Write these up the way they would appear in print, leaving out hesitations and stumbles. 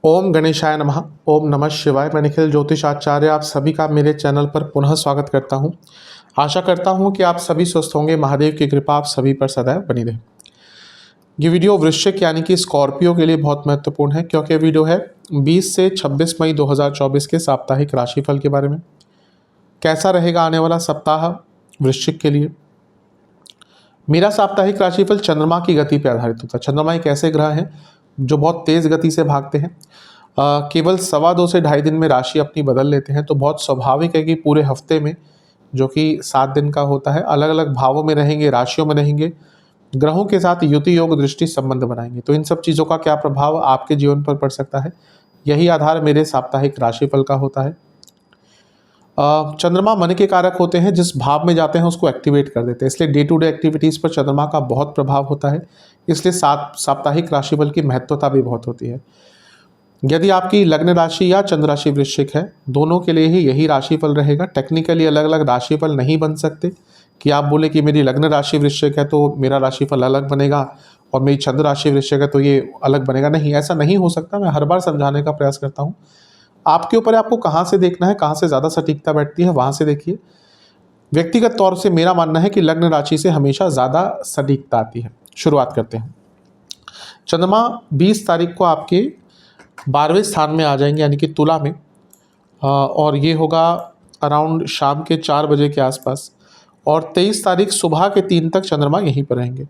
ओम गणेशाय नमः। ओम नमः शिवाय। मैं निखिल ज्योतिष आचार्य आप सभी का मेरे चैनल पर पुनः स्वागत करता हूं। आशा करता हूं कि आप सभी स्वस्थ होंगे। महादेव की कृपा आप सभी पर सदैव बनी रहे। ये वीडियो वृश्चिक यानी कि स्कॉर्पियो के लिए बहुत महत्वपूर्ण है, क्योंकि वीडियो है 20 से 26 मई 2024 के साप्ताहिक राशिफल के बारे में। कैसा रहेगा आने वाला सप्ताह वृश्चिक के लिए। मेरा साप्ताहिक राशिफल चंद्रमा की गति पर आधारित होता है। चंद्रमा एक ऐसे ग्रह हैं जो बहुत तेज गति से भागते हैं। केवल 2.25 से 2.5 दिन में राशि अपनी बदल लेते हैं, तो बहुत स्वाभाविक है कि पूरे हफ्ते में, जो कि 7 दिन का होता है, अलग अलग भावों में रहेंगे, राशियों में रहेंगे, ग्रहों के साथ युति योग दृष्टि संबंध बनाएंगे। तो इन सब चीज़ों का क्या प्रभाव आपके जीवन पर पड़ सकता है, यही आधार मेरे साप्ताहिक राशिफल का होता है। चंद्रमा मन के कारक होते हैं, जिस भाव में जाते हैं उसको एक्टिवेट कर देते हैं, इसलिए डे टू डे एक्टिविटीज़ पर चंद्रमा का बहुत प्रभाव होता है। इसलिए साप्ताहिक राशिफल की महत्वता भी बहुत होती है। यदि आपकी लग्न राशि या चंद्र राशि वृश्चिक है, दोनों के लिए ही यही राशिफल रहेगा। टेक्निकली अलग अलग राशिफल नहीं बन सकते कि आप बोले कि मेरी लग्न राशि वृश्चिक है तो मेरा राशिफल अलग बनेगा और मेरी चंद्र राशि वृश्चिक है तो ये अलग बनेगा। नहीं, ऐसा नहीं हो सकता। मैं हर बार समझाने का प्रयास करता हूँ। आपके ऊपर है आपको कहाँ से देखना है, कहाँ से ज़्यादा सटीकता बैठती है वहाँ से देखिए। व्यक्तिगत तौर से मेरा मानना है कि लग्न राशि से हमेशा ज़्यादा सटीकता आती है। शुरुआत करते हैं। चंद्रमा 20 तारीख को आपके 12वें स्थान में आ जाएंगे, यानी कि तुला में, और ये होगा अराउंड शाम के 4 बजे के आसपास। और 23 तारीख सुबह के 3 तक चंद्रमा यहीं पर रहेंगे।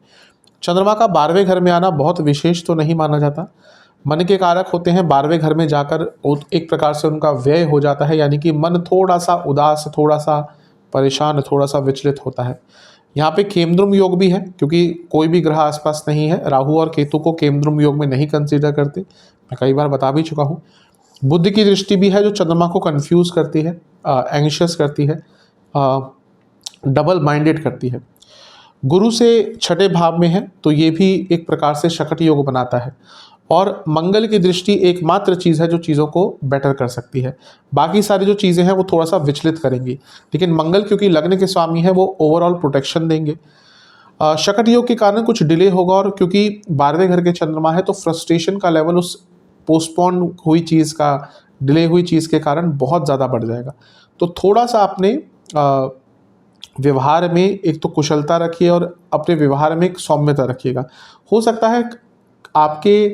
चंद्रमा का 12वें घर में आना बहुत विशेष तो नहीं माना जाता। मन के कारक होते हैं, 12वें घर में जाकर एक प्रकार से उनका व्यय हो जाता है, यानी कि मन थोड़ा सा उदास, थोड़ा सा परेशान, थोड़ा सा विचलित होता है। यहाँ पे केमद्रुम योग भी है, क्योंकि कोई भी ग्रह आसपास नहीं है। राहु और केतु को केमद्रुम योग में नहीं कंसीडर करते, मैं कई बार बता भी चुका हूँ। बुध की दृष्टि भी है जो चंद्रमा को कंफ्यूज करती है, एंग्शियस करती है, डबल माइंडेड करती है। गुरु से 6ठे भाव में है तो ये भी एक प्रकार से शकट योग बनाता है। और मंगल की दृष्टि एकमात्र चीज़ है जो चीज़ों को बेटर कर सकती है। बाकी सारी जो चीज़ें हैं वो थोड़ा सा विचलित करेंगी, लेकिन मंगल क्योंकि लग्न के स्वामी है वो ओवरऑल प्रोटेक्शन देंगे। शकट योग के कारण कुछ डिले होगा, और क्योंकि 12वें घर के चंद्रमा है तो फ्रस्ट्रेशन का लेवल उस पोस्टपोन हुई चीज़ का, डिले हुई चीज़ के कारण बहुत ज़्यादा बढ़ जाएगा। तो थोड़ा सा अपने व्यवहार में एक तो कुशलता रखिए और अपने व्यवहार में एक सौम्यता रखिएगा। हो सकता है आपके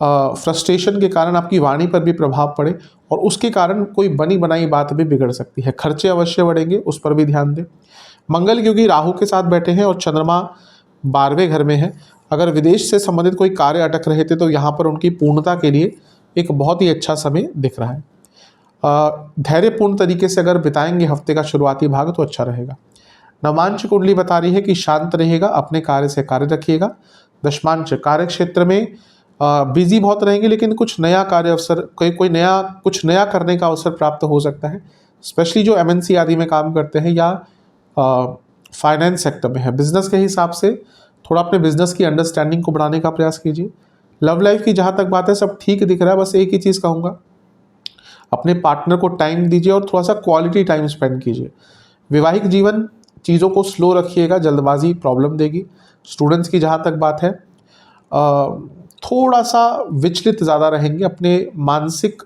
फ्रस्ट्रेशन के कारण आपकी वाणी पर भी प्रभाव पड़े और उसके कारण कोई बनी बनाई बात भी बिगड़ सकती है। खर्चे अवश्य बढ़ेंगे, उस पर भी ध्यान दें। मंगल क्योंकि राहु के साथ बैठे हैं और चंद्रमा 12वें घर में है, अगर विदेश से संबंधित कोई कार्य अटक रहे थे तो यहाँ पर उनकी पूर्णता के लिए एक बहुत ही अच्छा समय दिख रहा है। धैर्यपूर्ण तरीके से अगर बिताएंगे हफ्ते का शुरुआती भाग तो अच्छा रहेगा। नवांश कुंडली बता रही है कि शांत रहेगा, अपने कार्य से कार्य रखिएगा। दशमांश कार्य क्षेत्र में बिजी बहुत रहेंगे, लेकिन कुछ नया कार्य अवसर, कुछ नया करने का अवसर प्राप्त हो सकता है। स्पेशली जो एमएनसी आदि में काम करते हैं या फाइनेंस सेक्टर में है, बिजनेस के हिसाब से थोड़ा अपने बिजनेस की अंडरस्टैंडिंग को बढ़ाने का प्रयास कीजिए। लव लाइफ की जहाँ तक बात है सब ठीक दिख रहा है। बस एक ही चीज़ कहूँगा, अपने पार्टनर को टाइम दीजिए और थोड़ा सा क्वालिटी टाइम स्पेंड कीजिए। वैवाहिक जीवन चीज़ों को स्लो रखिएगा, जल्दबाजी प्रॉब्लम देगी। स्टूडेंट्स की जहाँ तक बात है थोड़ा सा विचलित ज़्यादा रहेंगे, अपने मानसिक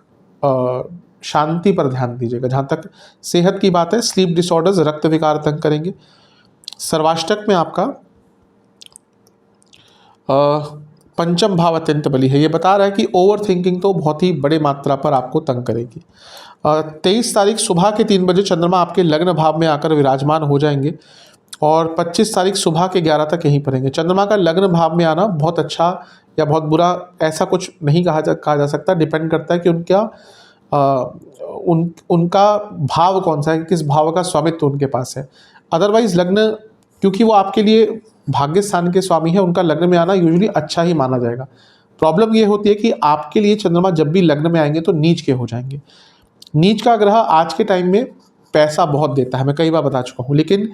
शांति पर ध्यान दीजिएगा। जहाँ तक सेहत की बात है, स्लीप डिसऑर्डर्स, रक्त विकार तंग करेंगे। सर्वाष्टक में आपका पंचम भाव अत्यंत बली है, ये बता रहा है कि ओवर थिंकिंग तो बहुत ही बड़े मात्रा पर आपको तंग करेगी। 23 तारीख सुबह के 3 बजे चंद्रमा आपके लग्न भाव में आकर विराजमान हो जाएंगे और 25 तारीख सुबह के 11 तक यहीं पर रहेंगे। चंद्रमा का लग्न भाव में आना बहुत अच्छा या बहुत बुरा ऐसा कुछ नहीं कहा जा सकता। डिपेंड करता है कि उनका भाव कौन सा है, किस भाव का स्वामित्व उनके पास है। अदरवाइज लग्न क्योंकि वो आपके लिए भाग्य स्थान के स्वामी है, उनका लग्न में आना यूजुअली अच्छा ही माना जाएगा। प्रॉब्लम ये होती है कि आपके लिए चंद्रमा जब भी लग्न में आएंगे तो नीच के हो जाएंगे। नीच का ग्रह आज के टाइम में पैसा बहुत देता है, मैं कई बार बता चुका हूँ, लेकिन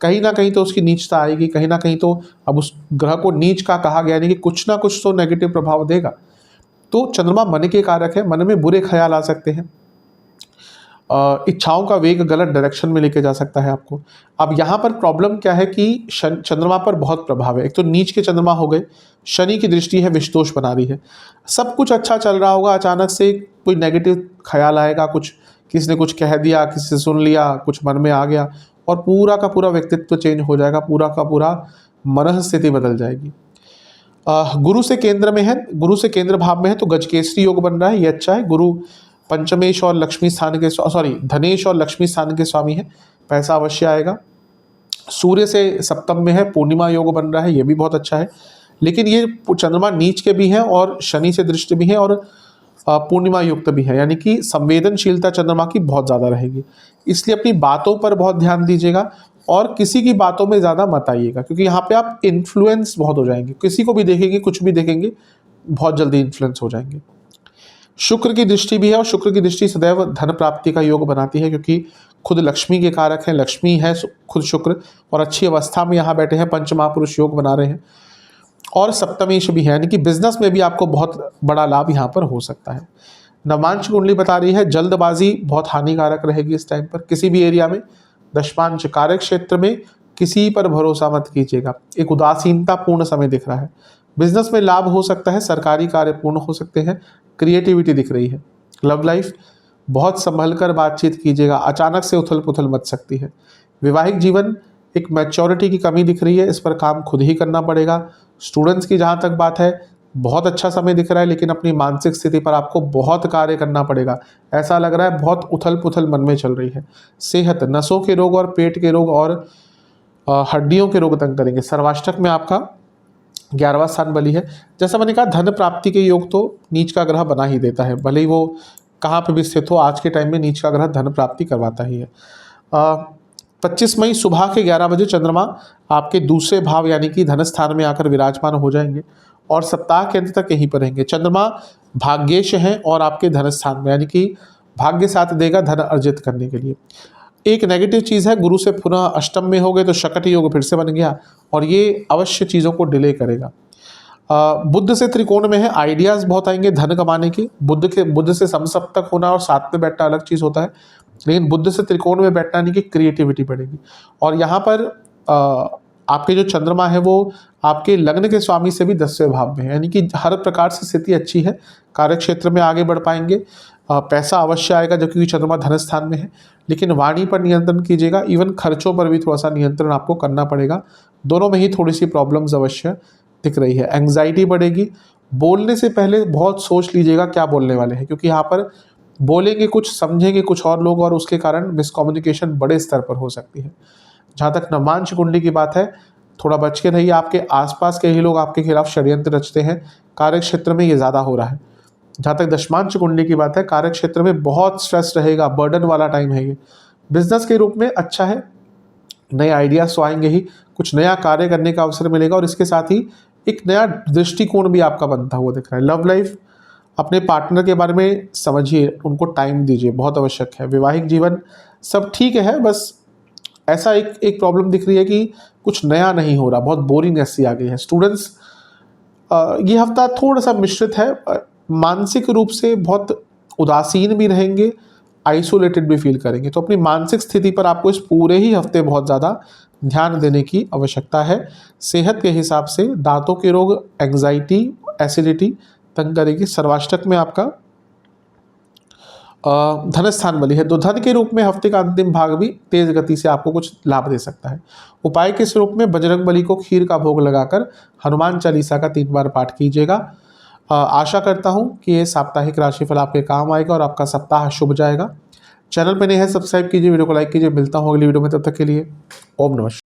कहीं ना कहीं तो उसकी नीचता आएगी, कहीं ना कहीं तो अब उस ग्रह को नीच का कहा गया, यानी कि कुछ ना कुछ तो नेगेटिव प्रभाव देगा। तो चंद्रमा मन के कारक है, मन में बुरे ख्याल आ सकते हैं। इच्छाओं का वेग गलत डायरेक्शन में लेके जा सकता है आपको। अब यहाँ पर प्रॉब्लम क्या है कि चंद्रमा पर बहुत प्रभाव है। एक तो नीच के चंद्रमा हो गए, शनि की दृष्टि है, विषदोष बना रही है। सब कुछ अच्छा चल रहा होगा, अचानक से कोई नेगेटिव ख्याल आएगा, कुछ किसी ने कुछ कह दिया, किसी से सुन लिया, कुछ मन में आ गया और पूरा का पूरा व्यक्तित्व चेंज हो जाएगा, पूरा का पूरा मनः स्थिति बदल जाएगी। गुरु से केंद्र में है, गुरु से केंद्र भाव में है तो गजकेसरी योग बन रहा है, ये अच्छा है। गुरु पंचमेश और लक्ष्मी स्थान के धनेश और लक्ष्मी स्थान के स्वामी है, पैसा अवश्य आएगा। सूर्य से सप्तम में है, पूर्णिमा योग बन रहा है, ये भी बहुत अच्छा है। लेकिन ये चंद्रमा नीच के भी हैं और शनि से दृष्टि भी है और पूर्णिमा युक्त भी है, यानी कि संवेदनशीलता चंद्रमा की बहुत ज़्यादा रहेगी। इसलिए अपनी बातों पर बहुत ध्यान दीजिएगा और किसी की बातों में ज़्यादा मत आइएगा, क्योंकि यहाँ पे आप इन्फ्लुएंस बहुत हो जाएंगे। किसी को भी देखेंगे, कुछ भी देखेंगे, बहुत जल्दी इन्फ्लुएंस हो जाएंगे। शुक्र की दृष्टि भी है और शुक्र की दृष्टि सदैव धन प्राप्ति का योग बनाती है, क्योंकि खुद लक्ष्मी के कारक हैं, लक्ष्मी है खुद शुक्र और अच्छी अवस्था में यहाँ बैठे हैं, पंच महापुरुष योग बना रहे हैं और सप्तमेश भी है, यानी कि बिजनेस में भी आपको बहुत बड़ा लाभ यहाँ पर हो सकता है। नवांश कुंडली बता रही है जल्दबाजी बहुत हानिकारक रहेगी इस टाइम पर, किसी भी एरिया में। दशमांश कार्य क्षेत्र में किसी पर भरोसा मत कीजिएगा, एक उदासीनता पूर्ण समय दिख रहा है। बिजनेस में लाभ हो सकता है, सरकारी कार्य पूर्ण हो सकते हैं, क्रिएटिविटी दिख रही है। लव लाइफ बहुत संभल कर बातचीत कीजिएगा, अचानक से उथल पुथल मच सकती है। वैवाहिक जीवन एक मैच्योरिटी की कमी दिख रही है, इस पर काम खुद ही करना पड़ेगा। स्टूडेंट्स की जहाँ तक बात है बहुत अच्छा समय दिख रहा है, लेकिन अपनी मानसिक स्थिति पर आपको बहुत कार्य करना पड़ेगा। ऐसा लग रहा है बहुत उथल पुथल मन में चल रही है। सेहत, नसों के रोग और पेट के रोग और हड्डियों के रोग तंग करेंगे। सर्वाष्टक में आपका 11वां स्थान बली है। जैसा मैंने कहा धन प्राप्ति के योग तो नीच का ग्रह बना ही देता है, भले ही वो कहाँ पर भी स्थित हो, आज के टाइम में नीच का ग्रह धन प्राप्ति करवाता ही है। 25 मई सुबह के 11 बजे चंद्रमा आपके दूसरे भाव यानी कि धन स्थान में आकर विराजमान हो जाएंगे और सप्ताह के अंत तक यहीं पर रहेंगे। चंद्रमा भाग्येश हैं और आपके धन स्थान में, यानी कि भाग्य साथ देगा धन अर्जित करने के लिए। एक नेगेटिव चीज़ है, गुरु से पुनः अष्टम में हो गए तो शकट योग फिर से बन गया और ये अवश्य चीज़ों को डिले करेगा। बुध से त्रिकोण में है, आइडियाज़ बहुत आएंगे धन कमाने के। बुध से समसप्तक होना और साथ में बैठना अलग चीज़ होता है, लेकिन बुध से त्रिकोण में बैठना यानी कि क्रिएटिविटी बढ़ेगी। और यहाँ पर आपके जो चंद्रमा है वो आपके लग्न के स्वामी से भी 10वें भाव में है, यानी कि हर प्रकार से स्थिति अच्छी है। कार्य क्षेत्र में आगे बढ़ पाएंगे, पैसा अवश्य आएगा जबकि चंद्रमा धन स्थान में है। लेकिन वाणी पर नियंत्रण कीजिएगा, इवन खर्चों पर भी थोड़ा सा नियंत्रण आपको करना पड़ेगा। दोनों में ही थोड़ी सी प्रॉब्लम्स अवश्य दिख रही है। एंग्जाइटी बढ़ेगी, बोलने से पहले बहुत सोच लीजिएगा क्या बोलने वाले हैं, क्योंकि यहाँ पर बोलेंगे कुछ, समझेंगे कुछ और लोग और उसके कारण मिसकम्युनिकेशन बड़े स्तर पर हो सकती है। जहाँ तक नवांश कुंडली की बात है, थोड़ा बच के रहिए, आपके आसपास के ही लोग आपके खिलाफ षड्यंत्र रचते हैं, कार्य क्षेत्र में ये ज़्यादा हो रहा है। जहाँ तक दशमांश कुंडली की बात है, कार्य क्षेत्र में बहुत स्ट्रेस रहेगा, बर्डन वाला टाइम है ये। बिजनेस के रूप में अच्छा है, नए आइडियाज तो आएंगे ही, कुछ नया कार्य करने का अवसर मिलेगा और इसके साथ ही एक नया दृष्टिकोण भी आपका बनता हुआ दिख रहा है। लव लाइफ, अपने पार्टनर के बारे में समझिए, उनको टाइम दीजिए, बहुत आवश्यक है। वैवाहिक जीवन सब ठीक है, बस ऐसा एक प्रॉब्लम दिख रही है कि कुछ नया नहीं हो रहा, बहुत बोरिंगनेस सी आ गई है। स्टूडेंट्स ये हफ्ता थोड़ा सा मिश्रित है, मानसिक रूप से बहुत उदासीन भी रहेंगे, आइसोलेटेड भी फील करेंगे। तो अपनी मानसिक स्थिति पर आपको इस पूरे ही हफ्ते बहुत ज़्यादा ध्यान देने की आवश्यकता है। सेहत के हिसाब से दांतों के रोग, एंग्जाइटी, एसिडिटी तंग करेगी। सर्वाष्टक में आपका धन स्थान बली है, तो धन के रूप में हफ्ते का अंतिम भाग भी तेज गति से आपको कुछ लाभ दे सकता है। उपाय के स्वरूप में बजरंग बली को खीर का भोग लगाकर हनुमान चालीसा का 3 बार पाठ कीजिएगा। आशा करता हूं कि ये साप्ताहिक राशिफल आपके काम आएगा और आपका सप्ताह शुभ जाएगा। चैनल पर नए हैं सब्सक्राइब कीजिए, वीडियो को लाइक कीजिए। मिलता हूँ अगली वीडियो में, तब तक के लिए ओम नमः।